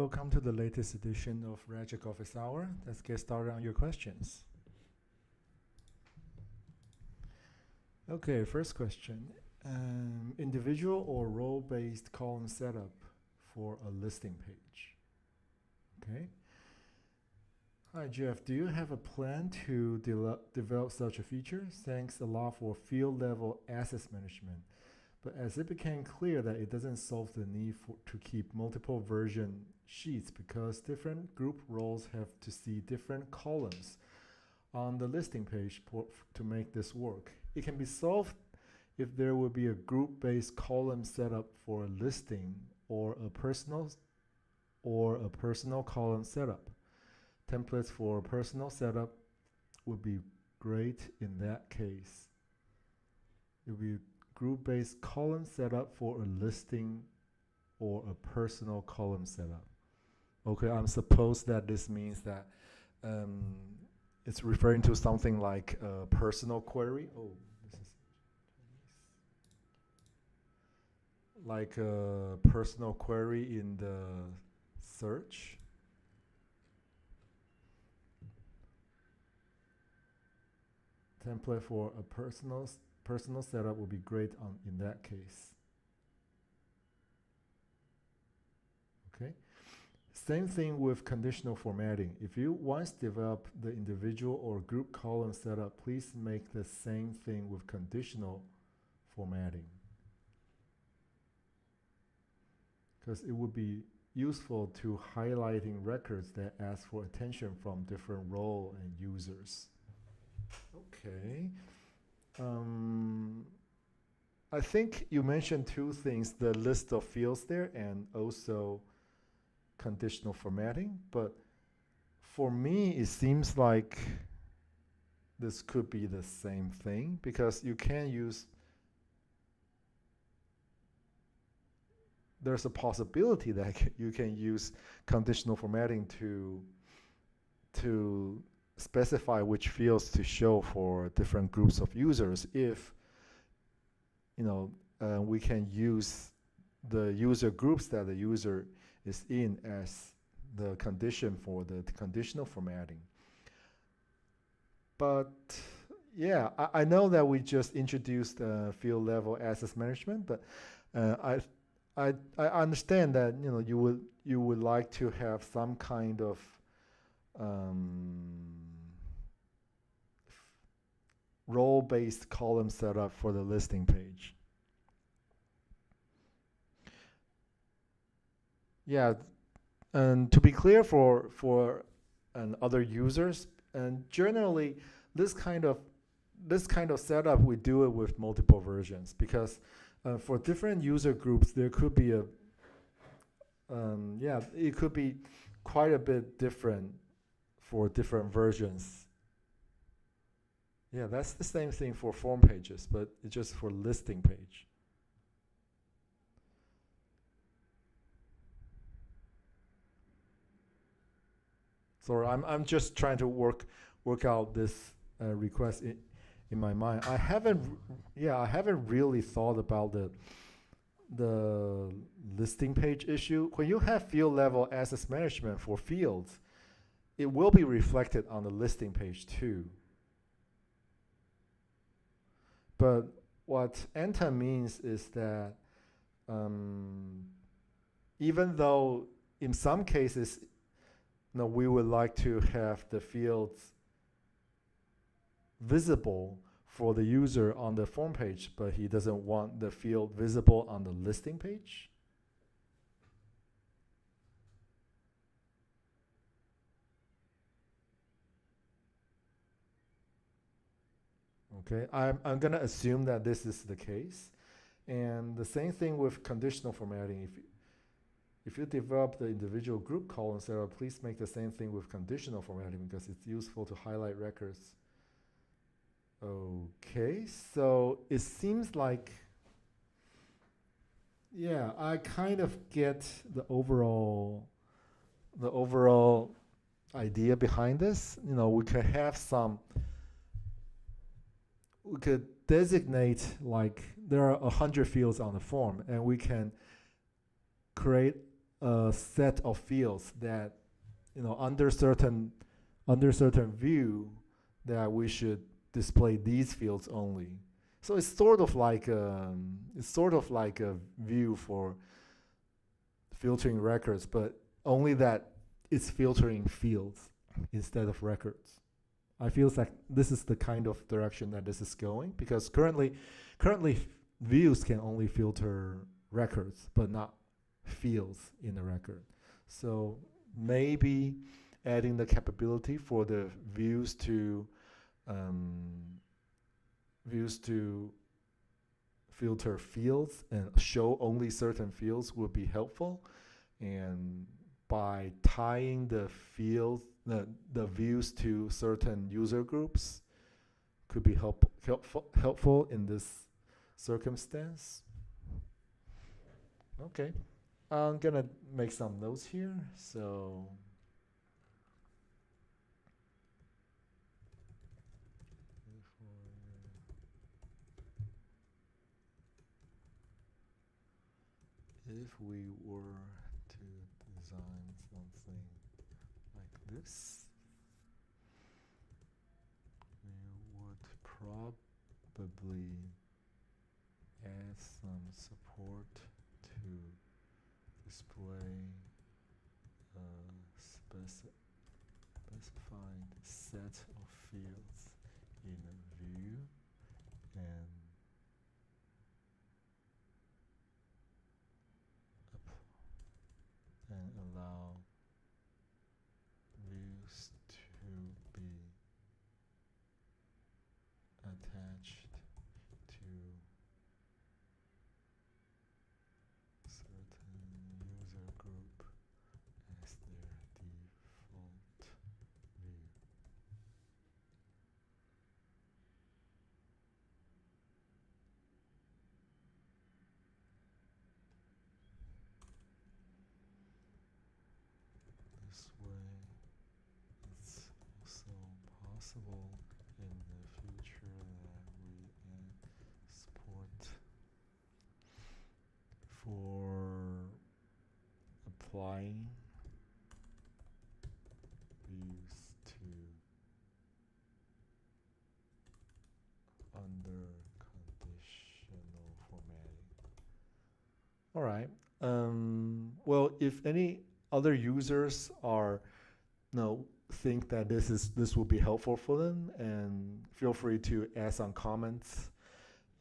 welcome to the latest edition of Ragic Office Hour. Let's get started on your questions. Okay, first question. Individual or role-based column setup for a listing page. Okay. Hi Jeff, do you have a plan to develop such a feature? Thanks a lot for field level access management. But as it became clear that it doesn't solve the need to keep multiple version sheets because different group roles have to see different columns on the listing page to make this work. It can be solved if there will be a group-based column setup for a listing or a personal column setup. Templates for a personal setup would be great in that case. It would be group-based column setup for a listing or a personal column setup. Okay, I'm supposed that this means that it's referring to something like a personal query. Oh, this is like a personal query in the search. Template for a personal setup would be great in that case. Okay. Same thing with conditional formatting. If you once develop the individual or group column setup, please make the same thing with conditional formatting. Because it would be useful to highlighting records that ask for attention from different role and users. Okay. I think you mentioned two things, the list of fields there and also conditional formatting, but for me it seems like this could be the same thing because you can use, there's a possibility that you can use conditional formatting to specify which fields to show for different groups of users if we can use the user groups that the user is in as the condition for the conditional formatting. But yeah, I know that we just introduced field level access management, but I understand that you would like to have some kind of role-based column setup for the listing page. Yeah, and to be clear for other users, and generally this kind of setup we do it with multiple versions because for different user groups there could be it could be quite a bit different for different versions. Yeah, that's the same thing for form pages, but it's just for listing page. So I'm just trying to work out this request in my mind. I haven't really thought about the listing page issue. When you have field level access management for fields, it will be reflected on the listing page too. But what ENTA means is that even though in some cases we would like to have the fields visible for the user on the form page, but he doesn't want the field visible on the listing page. Okay, I'm gonna assume that this is the case. And the same thing with conditional formatting. If you develop the individual group column setup, please make the same thing with conditional formatting because it's useful to highlight records. Okay, so it seems like, yeah, I kind of get the overall idea behind this. We could have we could designate like there are 100 fields on the form, and we can create a set of fields that, under certain view, that we should display these fields only. So it's sort of like a view for filtering records, but only that it's filtering fields instead of records. I feel like this is the kind of direction that this is going, because currently views can only filter records but not fields in the record. So maybe adding the capability for the um, views to filter fields and show only certain fields would be helpful. And by tying the views to certain user groups could be helpful in this circumstance. Okay, I'm gonna make some notes here. So if we were to design something like this, we would probably add some support to display a specified set of fields in a view, and allow views to be attached to certain user group as their default view. This way, it's also possible in the future that we add support for applying views to under conditional formatting. All right. Well, if any other users think that this will be helpful for them, and feel free to add some comments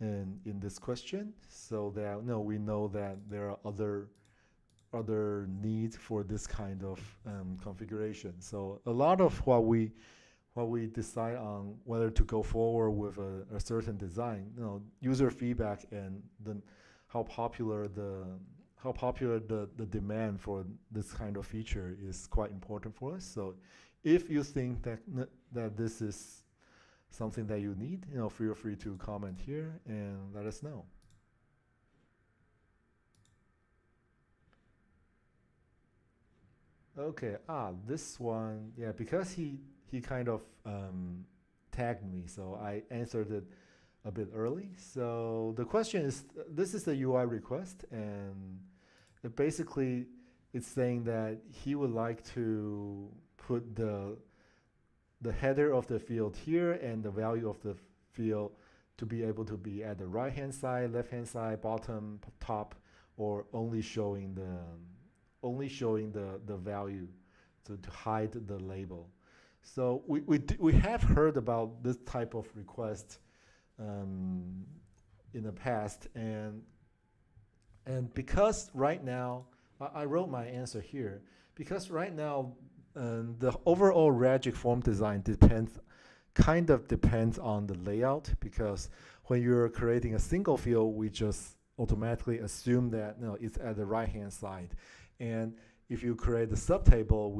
in this question, so that we know that there are other needs for this kind of configuration. So a lot of what we decide on whether to go forward with a certain design, user feedback and then how popular the demand for this kind of feature is quite important for us. So if you think that this is something that you need, feel free to comment here and let us know. Okay, this one, yeah, because he kind of tagged me, so I answered it a bit early. So the question is, this is the UI request, and basically it's saying that he would like to put the header of the field here and the value of the field to be able to be at the right hand side, left hand side, bottom, top, or only showing the value to hide the label. So we have heard about this type of request in the past, and because right now I wrote my answer here, because right now the overall Ragic form design kind of depends on the layout, because when you're creating a single field, we just automatically assume that it's at the right hand side, and if you create a subtable,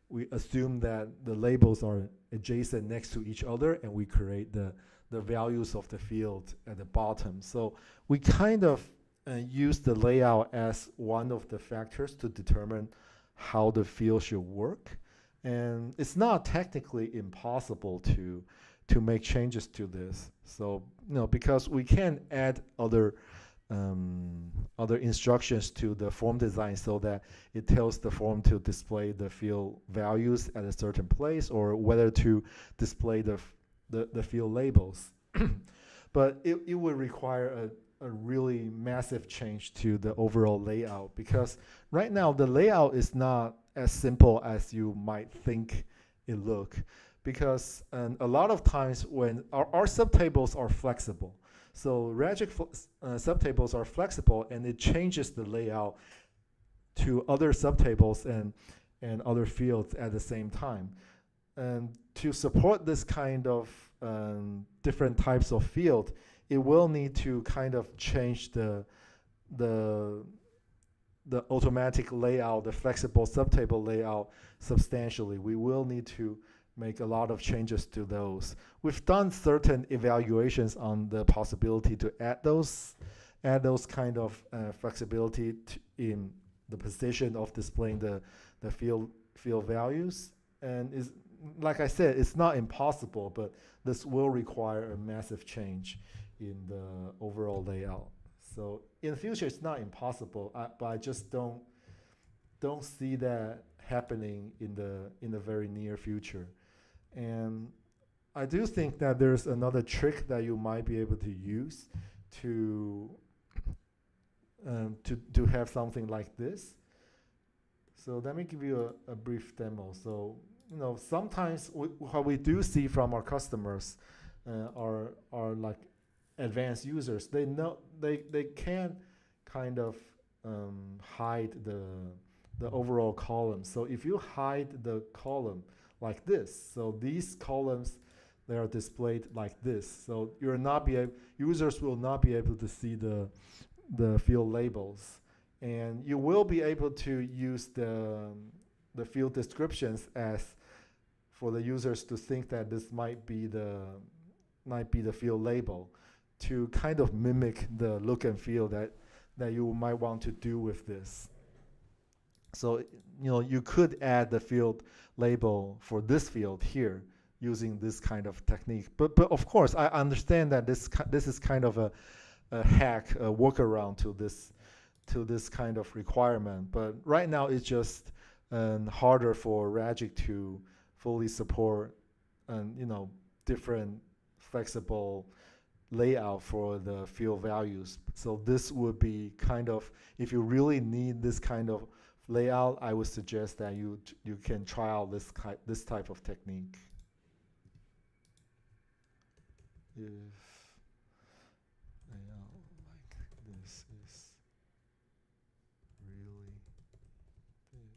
we assume that the labels are adjacent next to each other, and we create the values of the field at the bottom. So we kind of use the layout as one of the factors to determine how the field should work. And it's not technically impossible to make changes to this. So because we can add other other instructions to the form design so that it tells the form to display the field values at a certain place or whether to display the field labels. But it would require a really massive change to the overall layout because right now the layout is not as simple as you might think it look because a lot of times when our subtables are flexible. So Ragic subtables are flexible and it changes the layout to other subtables and other fields at the same time. And to support this kind of different types of field, it will need to kind of change the automatic layout, the flexible subtable layout substantially. We will need to make a lot of changes to those. We've done certain evaluations on the possibility to add those kind of flexibility in the position of displaying the field values. And is like I said, it's not impossible, but this will require a massive change in the overall layout. So in the future, it's not impossible, but I just don't see that happening in the very near future. And I do think that there's another trick that you might be able to use to have something like this. So let me give you a brief demo. So sometimes what we do see from our customers are like advanced users. They know they can kind of hide the overall column. So if you hide the column like this, so these columns they are displayed like this. So users will not be able to see the field labels, and you will be able to use the field descriptions as for the users to think that this might be the field label to kind of mimic the look and feel that you might want to do with this. So you could add the field label for this field here using this kind of technique. But of course, I understand that this is kind of a hack, a workaround to this kind of requirement. But right now, it's just harder for Ragic to fully support different flexible layout for the field values. So this would be kind of, if you really need this kind of layout, I would suggest that you can try out this type of technique. If layout like this is really big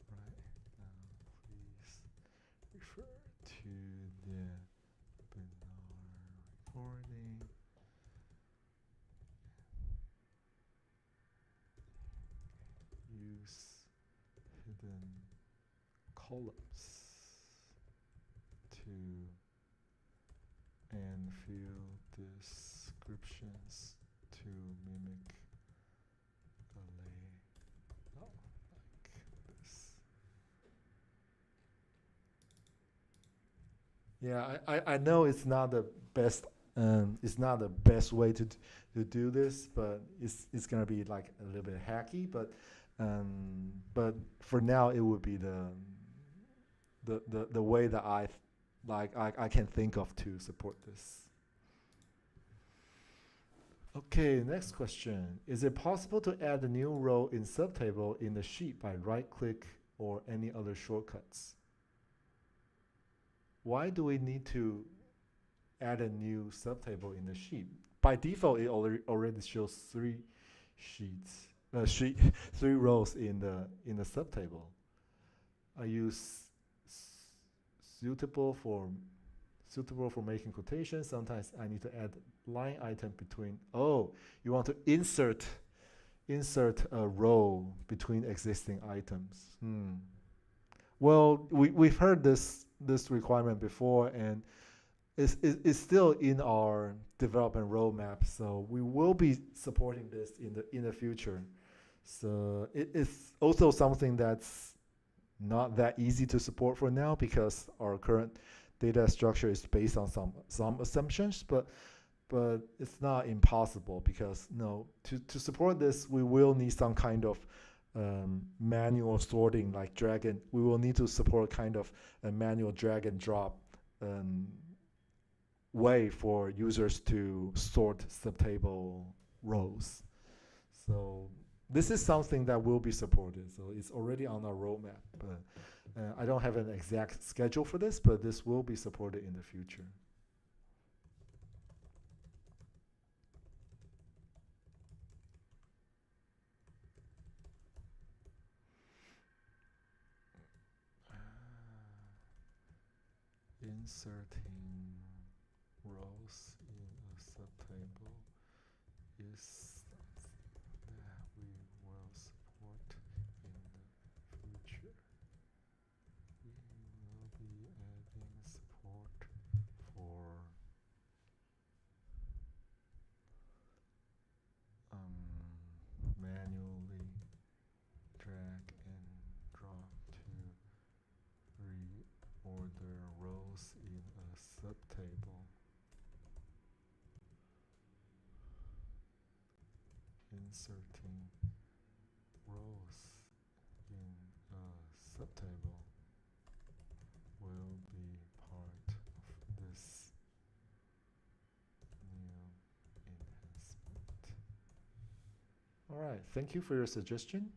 right now, please refer to the webinar recording. Use hidden columns and field descriptions to mimic a layout like this. Yeah, I know it's not the best way to do this, but it's gonna be like a little bit hacky, but for now it would be the way that I can think of to support this. Okay, next question. Is it possible to add a new row in subtable in the sheet by right-click or any other shortcuts? Why do we need to add a new subtable in the sheet? By default, it already shows three rows in the subtable. Are you suitable for making quotations? Sometimes I need to add line item between. Oh, you want to insert a row between existing items. Well, we've heard this requirement before, and it's still in our development roadmap. So we will be supporting this in the future. So it's also something that's not that easy to support for now because our current data structure is based on some assumptions. But but it's not impossible because no, to support this, we will need some kind of manual sorting like drag and we will need to support kind of a manual drag and drop um, way for users to sort subtable rows. So this is something that will be supported. So it's already on our roadmap, but I don't have an exact schedule for this, but this will be supported in the future. Inserting rows in a subtable is something that we will support in the future. We will be adding support for manually drag and drop to reorder rows in a subtable. Inserting rows in a subtable will be part of this new enhancement. All right, thank you for your suggestion.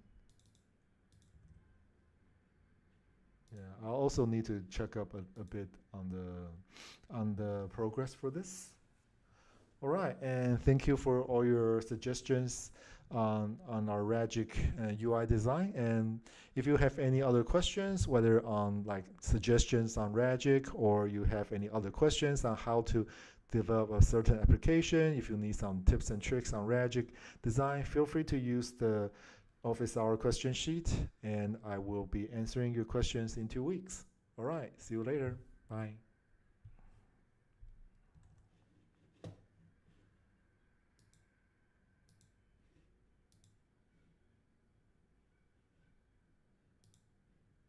Yeah, I'll also need to check up a bit on the progress for this. All right, and thank you for all your suggestions on our Ragic UI design. And if you have any other questions, whether on like suggestions on Ragic or you have any other questions on how to develop a certain application, if you need some tips and tricks on Ragic design, feel free to use the office hour question sheet, and I will be answering your questions in 2 weeks. All right, see you later. Bye.